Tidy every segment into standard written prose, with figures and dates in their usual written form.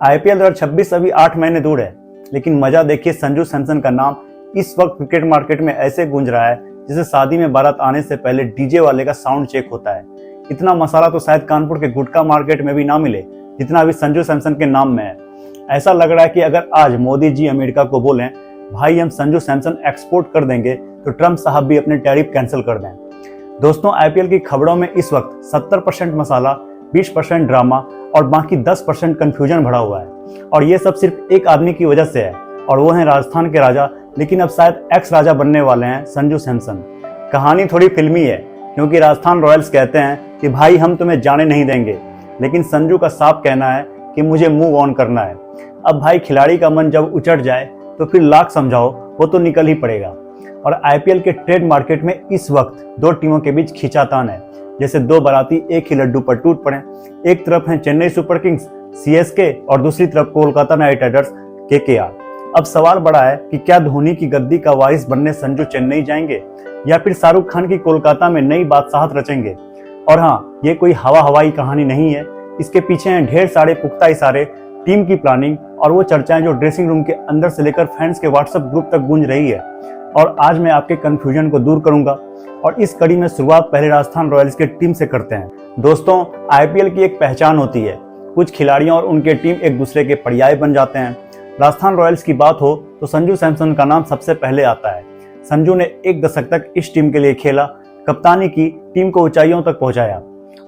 IPL 2026 अभी 8 महीने दूर है, लेकिन मजा देखिए, संजू सैमसन का नाम इस वक्त क्रिकेट मार्केट में ऐसे गूंज रहा है जैसे शादी में बारात आने से पहले डीजे वाले का साउंड चेक होता है। इतना मसाला तो शायद कानपुर के गुटखा मार्केट में भी ना मिले जितना अभी संजू सैमसन के नाम में है। ऐसा लग रहा है कि अगर आज मोदी जी अमेरिका को बोलें भाई हम संजू सैमसन एक्सपोर्ट कर देंगे तो ट्रम्प साहब भी अपने टैरिफ कैंसिल कर दें। दोस्तों, आईपीएल की खबरों में इस वक्त 70% मसाला, 20% ड्रामा और बाकी 10% कंफ्यूजन भरा हुआ है। और ये सब सिर्फ एक आदमी की वजह से है, और वो है राजस्थान के राजा, लेकिन अब शायद एक्स राजा बनने वाले हैं संजू सैमसन। कहानी थोड़ी फिल्मी है, क्योंकि राजस्थान रॉयल्स कहते हैं कि भाई हम तुम्हें जाने नहीं देंगे, लेकिन संजू का साफ कहना है कि मुझे मूव ऑन करना है। अब भाई खिलाड़ी का मन जब उचट जाए तो फिर लाख समझाओ वो तो निकल ही पड़ेगा। और आईपीएल के ट्रेड मार्केट में इस वक्त दो टीमों के बीच खींचातान है, जैसे दो बाराती एक ही लड्डू पर टूट पड़े। एक तरफ है चेन्नई सुपर किंग्स सीएसके और दूसरी तरफ कोलकाता नाइट राइडर्स केकेआर। अब सवाल बड़ा है कि क्या धोनी की गद्दी का वारिस बनने संजू चेन्नई जाएंगे या फिर शाहरुख खान की कोलकाता में नई बादशाहत रचेंगे। और हाँ, ये कोई हवाई कहानी नहीं है, इसके पीछे हैं ढेर सारे पुख्ता इशारे, टीम की प्लानिंग और वो चर्चाएं जो ड्रेसिंग रूम के अंदर से लेकर फैंस के व्हाट्सएप ग्रुप तक गूंज रही है। और आज मैं आपके कंफ्यूजन को दूर करूंगा, और इस कड़ी में शुरुआत पहले राजस्थान रॉयल्स के टीम से करते हैं। दोस्तों, आईपीएल की एक पहचान होती है, कुछ खिलाड़ियों और उनके टीम एक दूसरे के पर्याय बन जाते हैं। राजस्थान रॉयल्स की बात हो तो संजू सैमसन का नाम सबसे पहले आता है। संजू ने एक दशक तक इस टीम के लिए खेला, कप्तानी की, टीम को ऊंचाइयों तक पहुंचाया।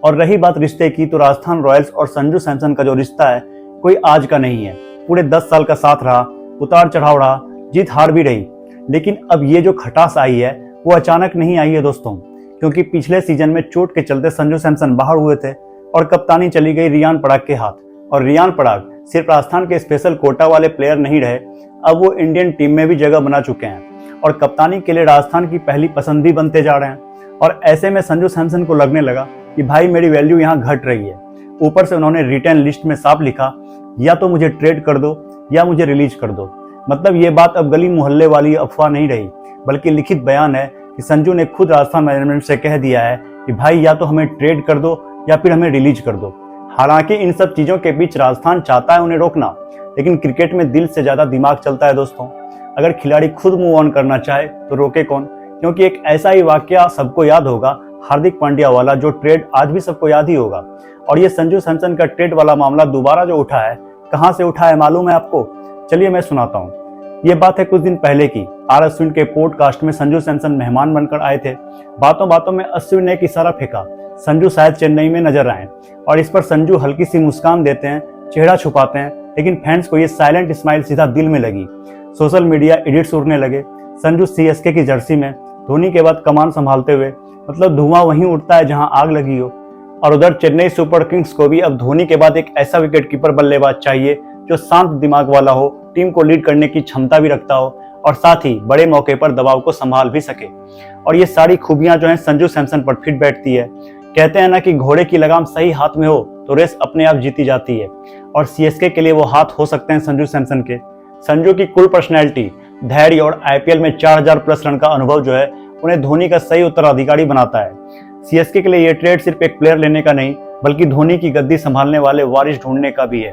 और रही बात रिश्ते की, तो राजस्थान रॉयल्स और संजू सैमसन का जो रिश्ता है कोई आज का नहीं है। पूरे 10 साल का साथ रहा, उतार चढ़ाव रहा, जीत हार भी रही। लेकिन अब ये जो खटास आई है वो अचानक नहीं आई है दोस्तों, क्योंकि पिछले सीजन में चोट के चलते संजू सैमसन बाहर हुए थे और कप्तानी चली गई रियान पराग के हाथ। और रियान पराग सिर्फ राजस्थान के स्पेशल कोटा वाले प्लेयर नहीं रहे, अब वो इंडियन टीम में भी जगह बना चुके हैं और कप्तानी के लिए राजस्थान की पहली पसंद भी बनते जा रहे हैं। और ऐसे में संजू सैमसन को लगने लगा कि भाई मेरी वैल्यू यहाँ घट रही है। ऊपर से उन्होंने रिटर्न लिस्ट में साफ लिखा, या तो मुझे ट्रेड कर दो या मुझे रिलीज कर दो। मतलब ये बात अब गली मोहल्ले वाली अफवाह नहीं रही, बल्कि लिखित बयान है कि संजू ने खुद राजस्थान मैनेजमेंट से कह दिया है कि भाई या तो हमें ट्रेड कर दो या फिर हमें रिलीज कर दो। हालांकि इन सब चीजों के बीच राजस्थान चाहता है उन्हें रोकना, लेकिन क्रिकेट में दिल से ज्यादा दिमाग चलता है दोस्तों। अगर खिलाड़ी खुद मूव ऑन करना चाहे तो रोके कौन? क्योंकि एक ऐसा ही वाकया सबको याद होगा, हार्दिक पांड्या वाला, जो ट्रेड आज भी सबको याद ही होगा। और ये संजू सैमसन का ट्रेड वाला मामला दोबारा जो उठा है, कहां से उठा है मालूम है आपको? चलिए मैं सुनाता हूँ। ये बात है कुछ दिन पहले की। आर अश्विन के पॉडकास्ट में संजू सैमसन मेहमान बनकर आए थे। बातों बातों में अश्विन ने एक इशारा फेंका, संजू शायद चेन्नई में नजर आए। और इस पर संजू हल्की सी मुस्कान देते हैं, चेहरा छुपाते हैं, लेकिन फैंस को ये साइलेंट स्माइल सीधा दिल में लगी। सोशल मीडिया एडिट्स उड़ने लगे, संजू सीएसके की जर्सी में धोनी के बाद कमान संभालते हुए, मतलब धुआं वहीं उड़ता है जहां आग लगी हो। और उधर चेन्नई सुपर किंग्स को भी अब धोनी के बाद एक ऐसा विकेटकीपर बल्लेबाज चाहिए जो शांत दिमाग वाला हो, टीम को लीड करने की क्षमता भी रखता हो और साथ ही बड़े मौके पर दबाव को संभाल भी सके। और ये सारी खूबियां जो हैं संजू सैमसन पर फिट बैठती है। कहते हैं ना कि घोड़े की लगाम सही हाथ में हो तो रेस अपने आप जीती जाती है, और सीएसके के लिए वो हाथ हो सकते हैं संजू सैमसन के। संजू की कुल पर्सनैलिटी, धैर्य और आईपीएल में 4000 प्लस रन का अनुभव जो है उन्हें धोनी का सही उत्तराधिकारी बनाता है। सीएसके के लिए ये ट्रेड सिर्फ एक प्लेयर लेने का नहीं, बल्कि धोनी की गद्दी संभालने वाले वारिस ढूंढने का भी है।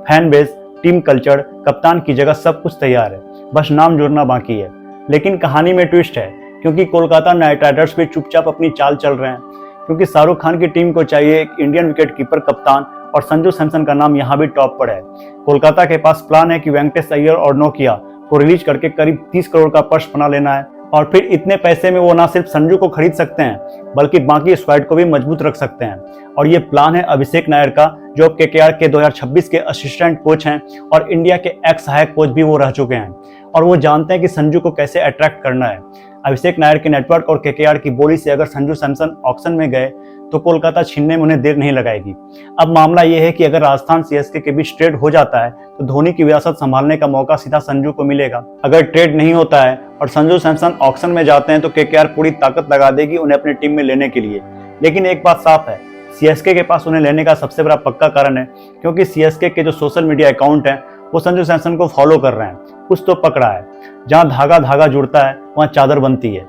फैन बेस, टीम कल्चर, कप्तान की जगह सब कुछ तैयार है, बस नाम जोड़ना बाकी है। लेकिन कहानी में ट्विस्ट है, क्योंकि कोलकाता नाइट राइडर्स भी चुपचाप अपनी चाल चल रहे हैं, क्योंकि शाहरुख खान की टीम को चाहिए एक इंडियन विकेटकीपर कप्तान, और संजू सैमसन का नाम यहाँ भी टॉप पर है। कोलकाता के पास प्लान है कि वेंकटेश अय्यर और नोकिया को रिलीज करके करीब 30 करोड़ का पर्स बना लेना है, और फिर इतने पैसे में वो ना सिर्फ संजू को खरीद सकते हैं बल्कि बाकी स्क्वाड को भी मजबूत रख सकते हैं। और ये प्लान है अभिषेक नायर का, जो अब केकेआर के 2026 के असिस्टेंट कोच हैं और इंडिया के एक्स सहायक कोच भी वो रह चुके हैं, और वो जानते हैं कि संजू को कैसे अट्रैक्ट करना है। अभिषेक नायर के नेटवर्क और केकेआर की बोली से अगर संजू सैमसन ऑक्शन में गए तो कोलकाता छीनने में उन्हें देर नहीं लगाएगी। अब मामला यह है कि अगर राजस्थान सीएसके के बीच ट्रेड हो जाता है तो धोनी की विरासत संभालने का मौका सीधा संजू को मिलेगा। अगर ट्रेड नहीं होता है और संजू सैमसन ऑक्शन में जाते हैं तो केकेआर पूरी ताकत लगा देगी उन्हें अपनी टीम में लेने के लिए। लेकिन एक बात साफ है, सीएसके के पास उन्हें लेने का सबसे बड़ा पक्का कारण है, क्योंकि सीएसके के जो सोशल मीडिया अकाउंट हैं वो संजू सैमसन को फॉलो कर रहे हैं। कुछ तो पकड़ा है, जहां धागा धागा जुड़ता है वहां चादर बनती है,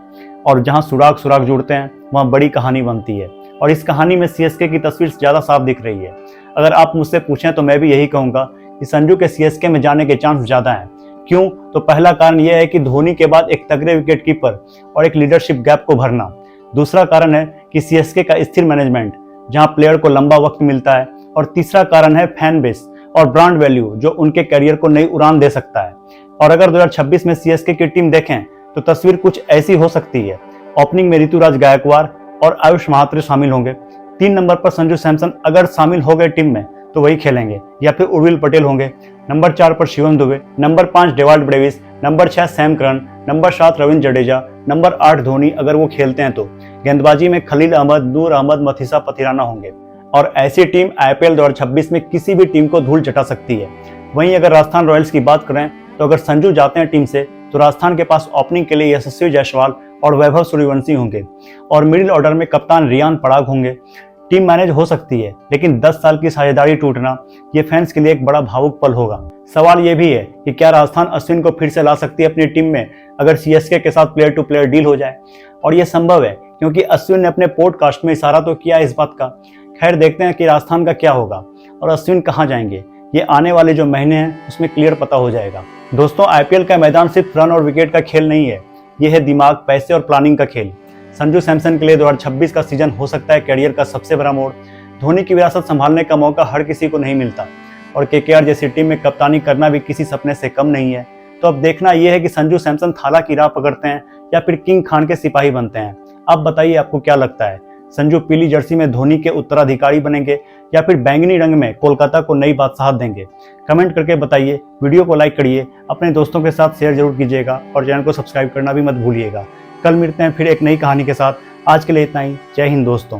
और जहां सुराग सुराग जुड़ते हैं वहां बड़ी कहानी बनती है। और इस कहानी में सीएसके की तस्वीर ज्यादा साफ दिख रही है। अगर आप मुझसे पूछें तो मैं भी यही कहूंगा कि संजू के सीएसके में जाने के चांस ज्यादा हैं। क्यों? तो पहला कारण यह है कि धोनी के बाद एक तगड़े विकेटकीपर और एक लीडरशिप गैप को भरना। दूसरा कारण है कि सीएसके का स्थिर मैनेजमेंट, जहां प्लेयर को लंबा वक्त मिलता है। और तीसरा कारण है फैन बेस और ब्रांड वैल्यू, जो उनके करियर को नई उड़ान दे सकता है। और अगर 2026 में सीएसके की टीम देखें तो तस्वीर कुछ ऐसी हो सकती है। ओपनिंग में ऋतुराज गायकवाड़ और आयुष महात्रे शामिल होंगे। 3 नंबर पर संजू सैमसन अगर शामिल हो गए टीम में तो वही खेलेंगे, या फिर उर्विल पटेल होंगे। नंबर 4 पर Shivam Dubey, number 5 Dewald Brevis, number 6 Sam Curran, number 7 Ravindra Jadeja, number 8 Dhoni अगर वो खेलते हैं तो। गेंदबाजी में खलील अहमद, नूर अहमद, मथीसा पथिराना होंगे। और ऐसी टीम आईपीएल 2026 में किसी भी टीम को धूल चटा सकती है। वहीं अगर राजस्थान रॉयल्स की बात करें तो अगर संजू जाते हैं टीम से तो राजस्थान के पास ओपनिंग के लिए यशस्वी जायसवाल और वैभव सूर्यवंशी होंगे, और मिडिल ऑर्डर में कप्तान रियान पराग होंगे। टीम मैनेज हो सकती है, लेकिन 10 साल की साझेदारी टूटना ये फैंस के लिए एक बड़ा भावुक पल होगा। सवाल ये भी है कि क्या राजस्थान अश्विन को फिर से ला सकती है अपनी टीम में अगर सीएसके के साथ प्लेयर टू प्लेयर डील हो जाए। और ये संभव है, क्योंकि अश्विन ने अपने पॉडकास्ट में इशारा तो किया इस बात का। खैर, देखते हैं कि राजस्थान का क्या होगा और अश्विन कहाँ जाएंगे। ये आने वाले जो महीने हैं उसमें क्लियर पता हो जाएगा। दोस्तों, आईपीएल का मैदान सिर्फ रन और विकेट का खेल नहीं है, ये है दिमाग, पैसे और प्लानिंग का खेल। संजू सैमसन के लिए 2026 का सीजन हो सकता है कैरियर का सबसे बड़ा मोड़। धोनी की विरासत संभालने का मौका हर किसी को नहीं मिलता, और केकेआर जैसी टीम में कप्तानी करना भी किसी सपने से कम नहीं है। तो अब देखना यह है कि संजू सैमसन थाला की राह पकड़ते हैं या फिर किंग खान के सिपाही बनते हैं। अब बताइए, आपको क्या लगता है? संजू पीली जर्सी में धोनी के उत्तराधिकारी बनेंगे या फिर बैंगनी रंग में कोलकाता को नई बादशाहत देंगे? कमेंट करके बताइए। वीडियो को लाइक करिए, अपने दोस्तों के साथ शेयर जरूर कीजिएगा और चैनल को सब्सक्राइब करना भी मत भूलिएगा। कल मिलते हैं फिर एक नई कहानी के साथ। आज के लिए इतना ही। जय हिंद दोस्तों।